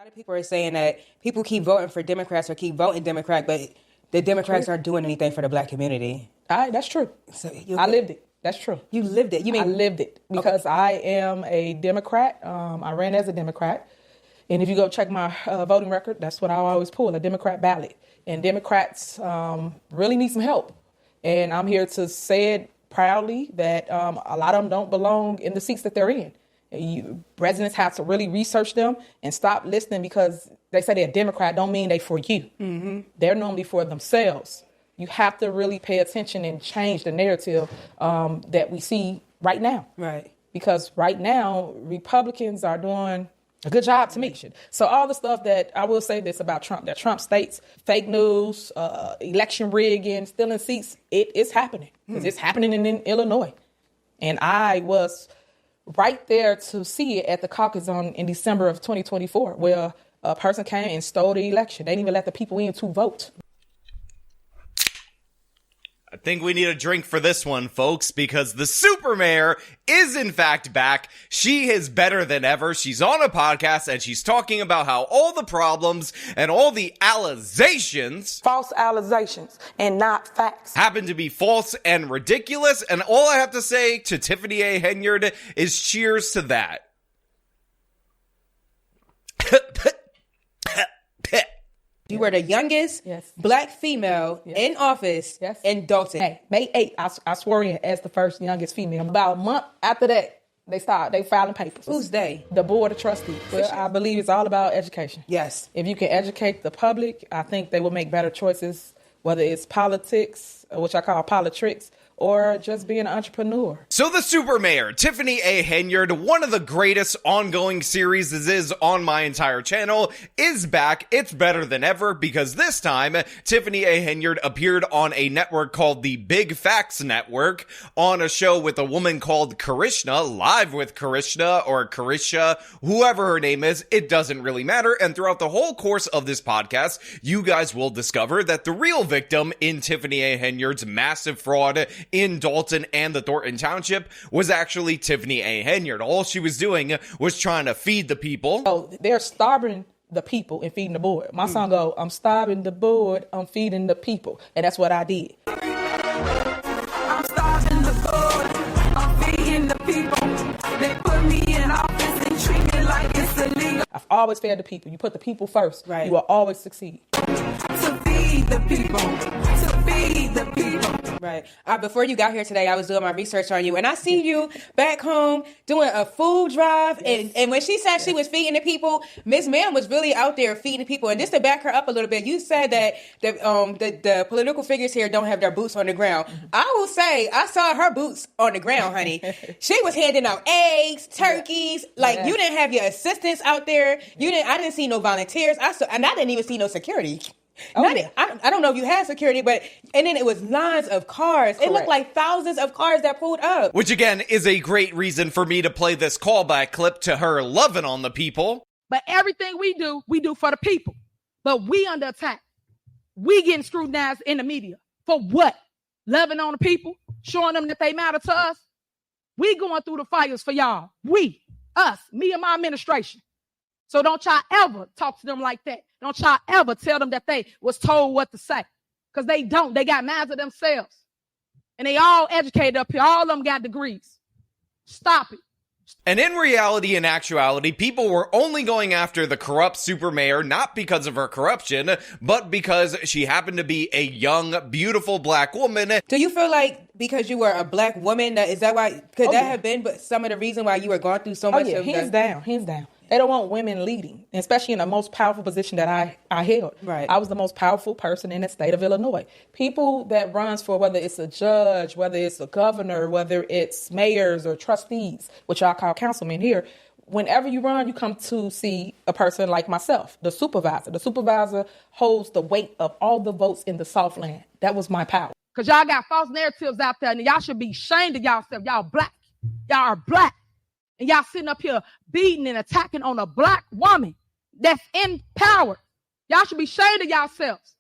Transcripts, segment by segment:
lot of people are saying that people keep voting for Democrats or keep voting Democrat, but the Democrats aren't doing anything for the black community. That's true. So I lived it. That's true. You lived it. You mean I lived it because I am a Democrat. I ran as a Democrat. And if you go check my voting record, that's what I always pull, a Democrat ballot. And Democrats really need some help. And I'm here to say it proudly that a lot of them don't belong in the seats that they're in. Residents have to really research them and stop listening because they say they're a Democrat don't mean they for you. Mm-hmm. They're normally for themselves. You have to really pay attention and change the narrative that we see right now. Right. Because right now, Republicans are doing a good job to me. So all the stuff that I will say this about Trump, that Trump states fake news, election rigging, stealing seats, it's happening. Because it's happening in Illinois. And I was right there to see it at the caucus in December of 2024, where a person came and stole the election. They didn't even let the people in to vote. I think we need a drink for this one, folks, because the super mayor is in fact back. She is better than ever. She's on a podcast and she's talking about how all the problems and all the allegations, false allegations and not facts, happen to be false and ridiculous. And all I have to say to Tiffany A. Henyard is cheers to that. You were the youngest black female in office in Dalton. Hey, May 8th, I swore in as the first youngest female. About a month after that, they filing papers. Who's they? The board of trustees. Well, I believe it's all about education. Yes. If you can educate the public, I think they will make better choices, whether it's politics, which I call politricks, or just being an entrepreneur. So the super mayor, Tiffany A. Henyard, one of the greatest ongoing series is on my entire channel, is back. It's better than ever because this time, Tiffany A. Henyard appeared on a network called the Big Facts Network on a show with a woman called Karishna, Live with Karishna or Karisha, whoever her name is, it doesn't really matter. And throughout the whole course of this podcast, you guys will discover that the real victim in Tiffany A. Henyard's massive fraud in Dalton and the Thornton Township was actually Tiffany A. Henyard. All she was doing was trying to feed the people. Oh, they're starving the people and feeding the board. My song go, I'm starving the board, I'm feeding the people. And that's what I did. I'm starving the board, I'm feeding the people. They put me in office and treat me like it's illegal. I've always fed the people. You put the people first, right, you will always succeed. To feed the people, to feed the people. Right. Before you got here today, I was doing my research on you, and I see you back home doing a food drive. And when she said she was feeding the people, Miss Ma'am was really out there feeding the people. And just to back her up a little bit, you said that the political figures here don't have their boots on the ground. I will say I saw her boots on the ground, honey. She was handing out eggs, turkeys. Like you didn't have your assistants out there. I didn't see no volunteers. I didn't even see no security. I don't know if you had security, and then it was lines of cars. Correct. It looked like thousands of cars that pulled up. Which again is a great reason for me to play this callback clip to her loving on the people. But everything we do for the people. But we under attack. We getting scrutinized in the media. For what? Loving on the people? Showing them that they matter to us? We going through the fires for y'all. We, us, me and my administration. So don't y'all ever talk to them like that. Don't y'all ever tell them that they was told what to say. Because they don't. They got minds of themselves. And they all educated up here. All of them got degrees. Stop it. And in reality and actuality, people were only going after the corrupt super mayor, not because of her corruption, but because she happened to be a young, beautiful black woman. Do you feel like because you were a black woman, is that why, could that have been some of the reason why you were going through so much? Hands down. They don't want women leading, especially in the most powerful position that I held. Right. I was the most powerful person in the state of Illinois. People that runs for whether it's a judge, whether it's a governor, whether it's mayors or trustees, which I call councilmen here, whenever you run, you come to see a person like myself, the supervisor. The supervisor holds the weight of all the votes in the Southland. That was my power. Because y'all got false narratives out there, and y'all should be ashamed of y'allself. Y'all black. Y'all are black. And y'all sitting up here beating and attacking on a black woman that's in power. Y'all should be ashamed of yourselves.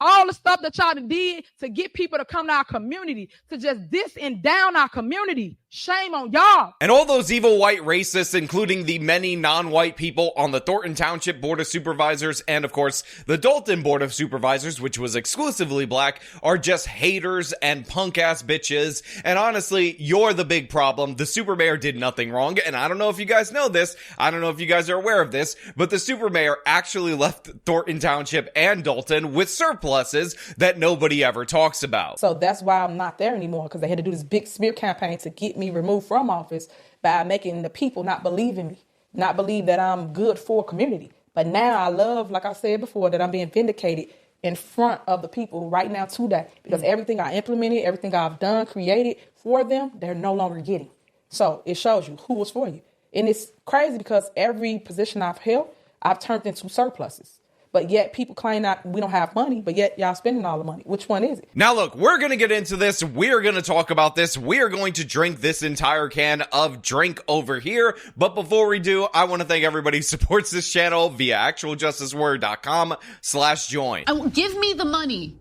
All the stuff that y'all did to get people to come to our community, to just diss and down our community. Shame on y'all. And all those evil white racists, including the many non-white people on the Thornton Township Board of Supervisors and, of course, the Dalton Board of Supervisors, which was exclusively black, are just haters and punk-ass bitches. And honestly, you're the big problem. The super mayor did nothing wrong, and I don't know if you guys know this, I don't know if you guys are aware of this, but the super mayor actually left Thornton Township and Dalton with surpluses that nobody ever talks about. So that's why I'm not there anymore, because they had to do this big smear campaign to get me removed from office by making the people not believe in me, not believe that I'm good for community. But now I love, like I said before, that I'm being vindicated in front of the people right now today, because everything I implemented, everything I've done, created for them, they're no longer getting. So it shows you who was for you. And it's crazy because every position I've held, I've turned into surpluses. But yet people claim that we don't have money, but yet y'all spending all the money. Which one is it? Now look, we're going to get into this. We're going to talk about this. We are going to drink this entire can of drink over here. But before we do, I want to thank everybody who supports this channel via actualjusticeword.com/join. Give me the money.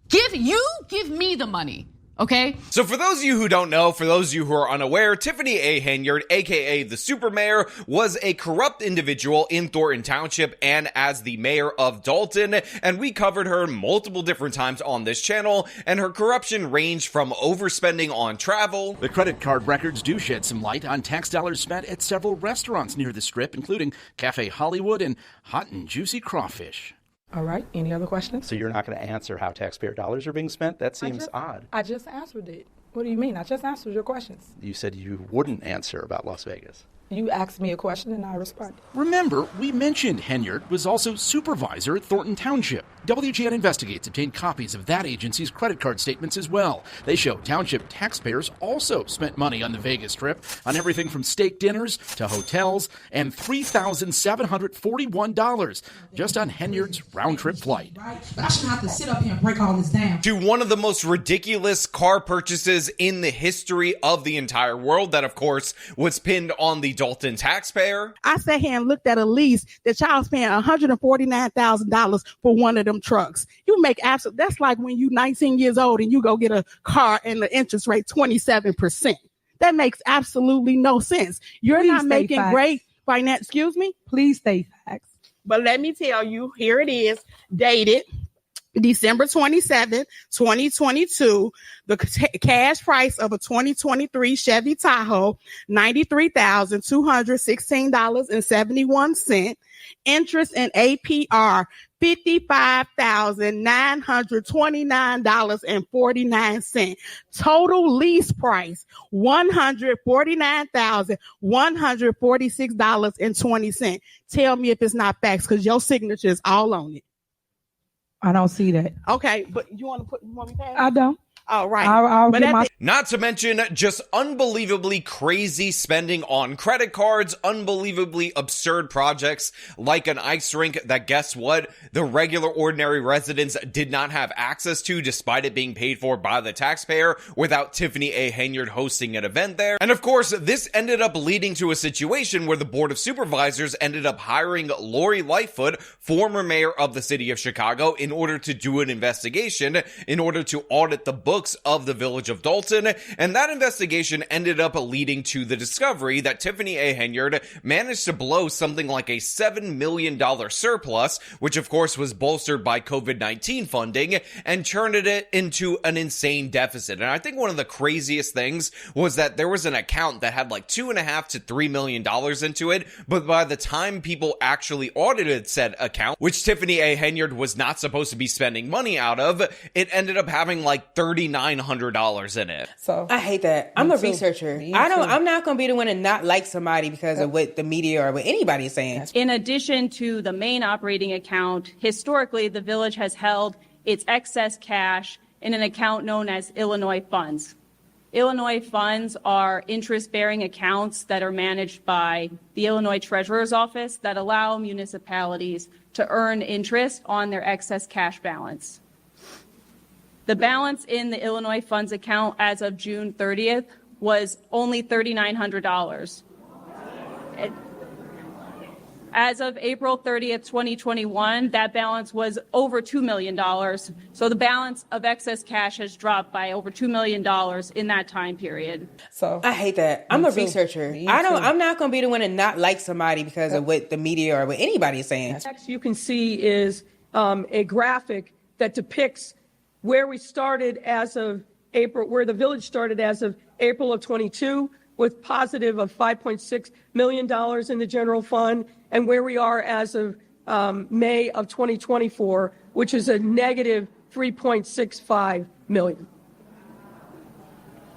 Give me the money. Okay? So for those of you who don't know, for those of you who are unaware, Tiffany A. Henyard, aka the Super Mayor, was a corrupt individual in Thornton Township and as the mayor of Dalton, and we covered her multiple different times on this channel, and her corruption ranged from overspending on travel. The credit card records do shed some light on tax dollars spent at several restaurants near the Strip, including Cafe Hollywood and Hot and Juicy Crawfish. All right. Any other questions? So you're not going to answer how taxpayer dollars are being spent? That seems odd. I just answered it. What do you mean? I just answered your questions. You said you wouldn't answer about Las Vegas. You asked me a question and I responded. Remember, we mentioned Henyard was also supervisor at Thornton Township. WGN Investigates obtained copies of that agency's credit card statements as well. They show township taxpayers also spent money on the Vegas trip on everything from steak dinners to hotels and $3,741 just on Henyard's round-trip flight. But I shouldn't have to sit up here and break all this down. To one of the most ridiculous car purchases in the history of the entire world that, of course, was pinned on the Dalton taxpayer. I sat here and looked at a lease that y'all spent $149,000 for one of them trucks. You make that's like when you 19 years old and you go get a car and the interest rate 27%. That makes absolutely no sense. You're not making great finance. Excuse me? Please state facts. But let me tell you, here it is, dated December 27, 2022, the cash price of a 2023 Chevy Tahoe, $93,216.71. Interest and APR, $55,929.49. Total lease price, $149,146.20. Tell me if it's not facts, because your signature is all on it. I don't see that. Okay, but you want me to pass? I don't. All right. I'll But get at my... the- Not to mention just unbelievably crazy spending on credit cards, unbelievably absurd projects like an ice rink that, guess what, the regular ordinary residents did not have access to despite it being paid for by the taxpayer without Tiffany A. Henyard hosting an event there. And of course, this ended up leading to a situation where the Board of Supervisors ended up hiring Lori Lightfoot, former mayor of the city of Chicago, in order to do an investigation, in order to audit the books of the village of Dalton, and that investigation ended up leading to the discovery that Tiffany A. Henyard managed to blow something like a $7 million surplus, which of course was bolstered by COVID-19 funding, and turned it into an insane deficit. And I think one of the craziest things was that there was an account that had like $2.5 to $3 million into it, but by the time people actually audited said account, which Tiffany A. Henyard was not supposed to be spending money out of, it ended up having like $3,900 in it. So I hate that. I'm a researcher. Me I'm too. not going to be the one to not like somebody because of what the media or what anybody is saying. In addition to the main operating account, historically, the village has held its excess cash in an account known as Illinois funds. Illinois funds are interest-bearing accounts that are managed by the Illinois Treasurer's Office that allow municipalities to earn interest on their excess cash balance. The balance in the Illinois funds account as of June 30th was only $3,900. As of April 30th, 2021, that balance was over $2 million. So the balance of excess cash has dropped by over $2 million in that time period. So I hate that. I'm a researcher. I'm not going to be the one to not like somebody because of what the media or what anybody is saying. Next you can see is a graphic that depicts where we started as of April, where the village started as of April of 22 with positive of $5.6 million in the general fund, and where we are as of May of 2024, which is a negative $3.65 million.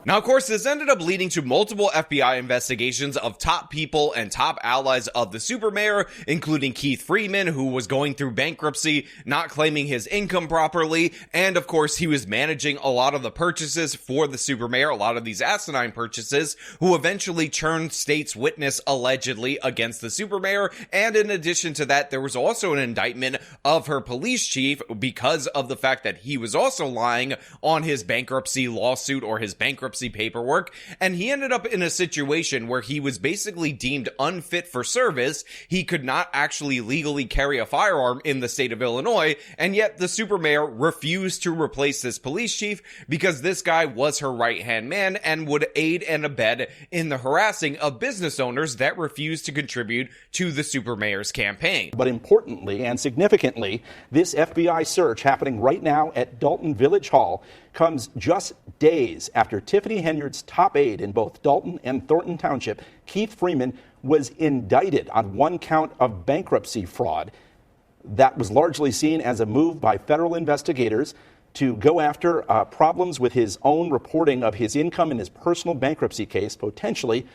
Now, of course, this ended up leading to multiple FBI investigations of top people and top allies of the supermayor, including Keith Freeman, who was going through bankruptcy, not claiming his income properly, and of course, he was managing a lot of the purchases for the supermayor, a lot of these asinine purchases, who eventually turned state's witness allegedly against the supermayor, and in addition to that, there was also an indictment of her police chief because of the fact that he was also lying on his bankruptcy lawsuit or his bankruptcy paperwork, and he ended up in a situation where he was basically deemed unfit for service. He could not actually legally carry a firearm in the state of Illinois, and yet the supermayor refused to replace this police chief because this guy was her right-hand man and would aid and abet in the harassing of business owners that refused to contribute to the supermayor's campaign. But importantly and significantly, this FBI search happening right now at Dalton Village Hall comes just days after Tiffany Henyard's top aide in both Dalton and Thornton Township, Keith Freeman, was indicted on one count of bankruptcy fraud. That was largely seen as a move by federal investigators to go after problems with his own reporting of his income in his personal bankruptcy case, potentially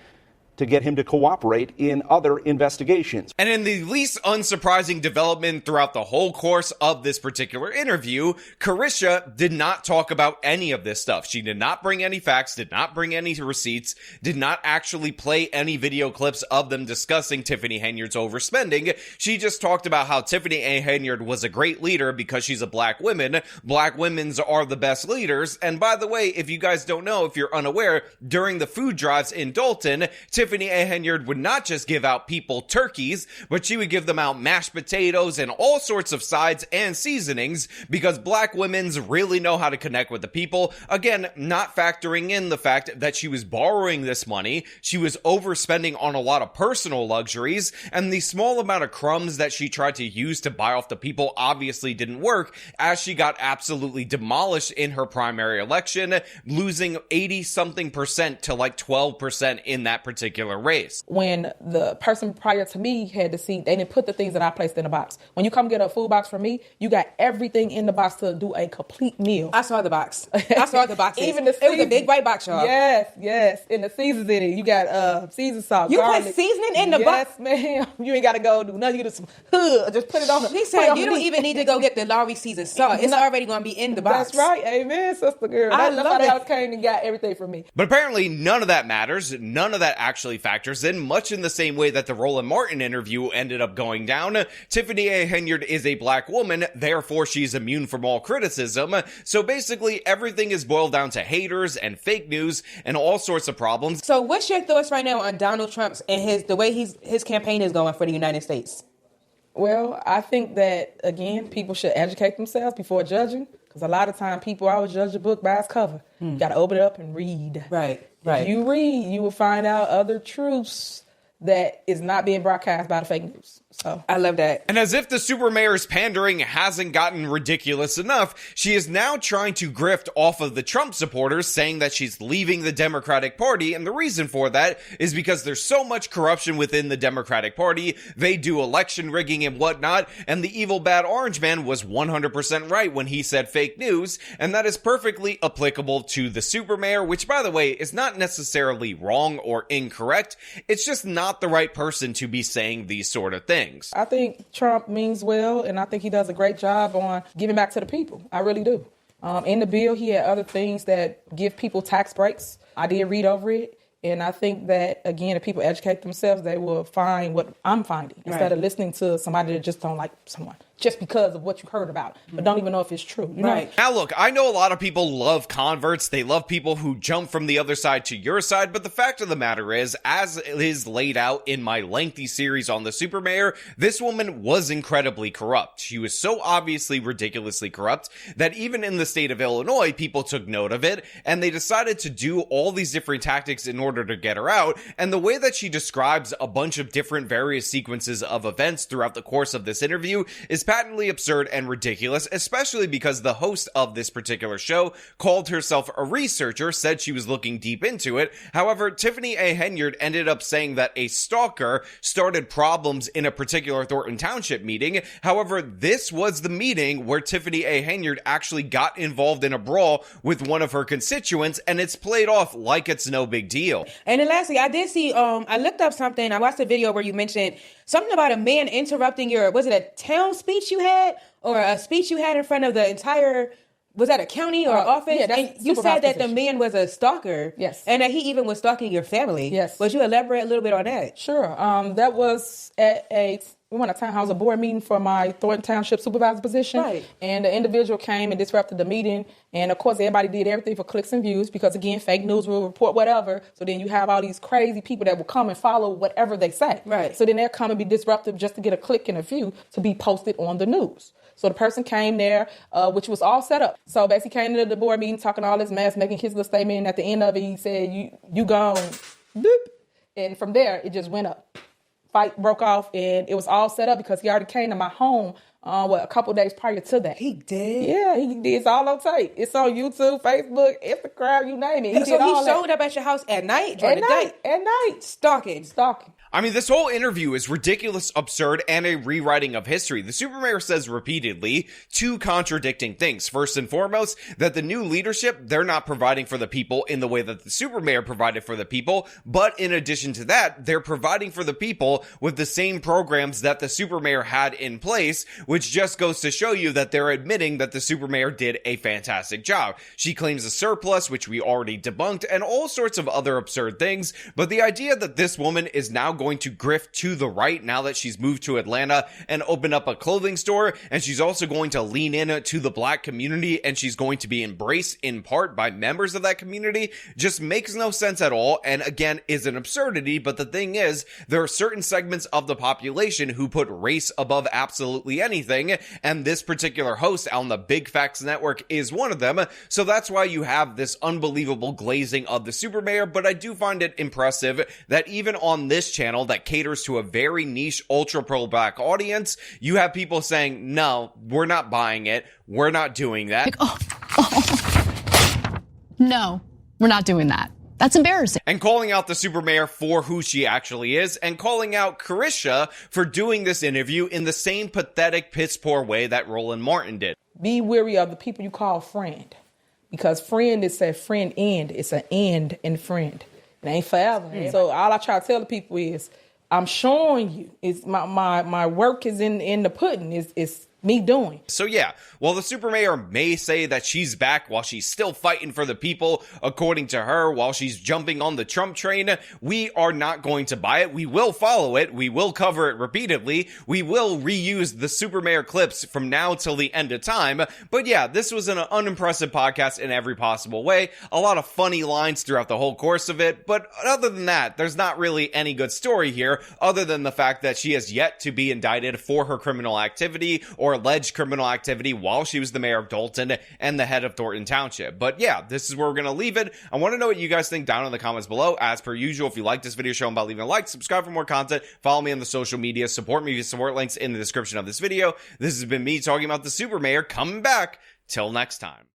to get him to cooperate in other investigations. And in the least unsurprising development throughout the whole course of this particular interview, Carisha did not talk about any of this stuff. She did not bring any facts, did not bring any receipts, did not actually play any video clips of them discussing Tiffany Henyard's overspending. She just talked about how Tiffany A. Henyard was a great leader because she's a black woman. Black women's are the best leaders. And by the way, if you guys don't know, if you're unaware, during the food drives in Dalton, Tiffany A. Henyard would not just give out people turkeys, but she would give them out mashed potatoes and all sorts of sides and seasonings because black women's really know how to connect with the people. Again, not factoring in the fact that she was borrowing this money, she was overspending on a lot of personal luxuries, and the small amount of crumbs that she tried to use to buy off the people obviously didn't work, as she got absolutely demolished in her primary election, losing 80-something% to like 12% in that particular race. When the person prior to me had the seat, they didn't put the things that I placed in the box. When you come get a food box from me, you got everything in the box to do a complete meal. I saw the box. I saw the boxes. Even the it was a big white box, y'all. Yes. And the seasons in it. You got season salt, you garlic. put seasoning in the box? Yes, ma'am. You ain't got to go do nothing. You just put it on. He said you don't even need to go get the Lowry seasoned salt. It's already going to be in the box. That's right. Amen, sister girl. Somebody else came and got everything from me. But apparently none of that matters. None of that actually factors in, much in the same way that the Roland Martin interview ended up going down. Tiffany A. Henyard is a black woman, therefore she's immune from all criticism. So basically everything is boiled down to haters and fake news and all sorts of problems. So what's your thoughts right now on Donald Trump's and the way his campaign is going for the United States? Well, I think that, again, people should educate themselves before judging, because a lot of time people always judge a book by its cover. You got to open it up and read. Right. If you read, you will find out other truths that is not being broadcast by the fake news. So I love that. And as if the supermayor's pandering hasn't gotten ridiculous enough, she is now trying to grift off of the Trump supporters, saying that she's leaving the Democratic Party. And the reason for that is because there's so much corruption within the Democratic Party. They do election rigging and whatnot. And the evil bad orange man was 100% right when he said fake news. And that is perfectly applicable to the supermayor, which, by the way, is not necessarily wrong or incorrect. It's just not the right person to be saying these sort of things. I think Trump means well, and I think he does a great job on giving back to the people. I really do. In the bill, he had other things that give people tax breaks. I did read over it, and I think that, again, if people educate themselves, they will find what I'm finding, instead of listening to somebody that just don't like someone. just because of what you heard about, but don't even know if it's true. You know? Now, look, I know a lot of people love converts. They love people who jump from the other side to your side. But the fact of the matter is, as is laid out in my lengthy series on the super mayor, this woman was incredibly corrupt. She was so obviously ridiculously corrupt that even in the state of Illinois, people took note of it and they decided to do all these different tactics in order to get her out. And the way that she describes a bunch of different various sequences of events throughout the course of this interview is patently absurd and ridiculous, especially because the host of this particular show called herself a researcher, said she was looking deep into it. However, Tiffany A. Henyard ended up saying that a stalker started problems in a particular Thornton Township meeting. However, this was the meeting where Tiffany A. Henyard actually got involved in a brawl with one of her constituents, and it's played off like it's no big deal. And then lastly, I did see, I looked up something. I watched a video where you mentioned something about a man interrupting was it a town speech you had or a speech you had in front of the entire, was that a county or office? Yeah, and you said that the man was a stalker. Yes. And that he even was stalking your family. Yes. Would you elaborate a little bit on that? Sure. That was at we went to town house, a board meeting for my Thornton Township supervisor position. Right. And the individual came and disrupted the meeting. And of course, everybody did everything for clicks and views because, again, fake news will report whatever. So then you have all these crazy people that will come and follow whatever they say. Right. So then they'll come and be disruptive just to get a click and a view to be posted on the news. So the person came there, which was all set up. So basically came to the board meeting, talking all this mess, making his little statement. And at the end of it, he said, you gone. Boop. And from there, it just went up. Fight broke off, and it was all set up because he already came to my home a couple days prior to that. He did? Yeah, he did. It's all on tape. It's on YouTube, Facebook, Instagram, you name it. So he showed up at your house at night during the day? At night. Stalking. I mean, this whole interview is ridiculous, absurd, and a rewriting of history. The super mayor says repeatedly two contradicting things. First and foremost, that the new leadership, they're not providing for the people in the way that the super mayor provided for the people. But in addition to that, they're providing for the people with the same programs that the super mayor had in place, which just goes to show you that they're admitting that the super mayor did a fantastic job. She claims a surplus, which we already debunked, and all sorts of other absurd things. But the idea that this woman is now going to grift to the right now that she's moved to Atlanta and open up a clothing store, and she's also going to lean in to the black community, and she's going to be embraced in part by members of that community, just makes no sense at all, and again is an absurdity. But the thing is, there are certain segments of the population who put race above absolutely anything, and this particular host on the Big Facts Network is one of them. So that's why you have this unbelievable glazing of the super mayor. But I do find it impressive that even on this channel that caters to a very niche ultra pro-black audience, you have people saying, no, we're not buying it, we're not doing that. No, we're not doing that. That's embarrassing. And calling out the super mayor for who she actually is, and calling out Carisha for doing this interview in the same pathetic, piss-poor way that Roland Martin did. Be wary of the people you call friend, because friend is a friend end. It's an end in friend. It ain't forever. Yeah. So all I try to tell the people is, I'm showing you. It's my work is in the pudding. It's me doing. So yeah, while the super mayor may say that she's back while she's still fighting for the people, according to her, while she's jumping on the Trump train, we are not going to buy it. We will follow it. We will cover it repeatedly. We will reuse the super mayor clips from now till the end of time. But yeah, this was an unimpressive podcast in every possible way. A lot of funny lines throughout the whole course of it. But other than that, there's not really any good story here, other than the fact that she has yet to be indicted for her criminal activity or alleged criminal activity while she was the mayor of Dalton and the head of Thornton Township. But yeah, this is where we're going to leave it. I want to know what you guys think down in the comments below. As per usual, if you like this video, show them by leaving a like, subscribe for more content, follow me on the social media, support me via support links in the description of this video. This has been me talking about the super mayor, coming back. Till next time.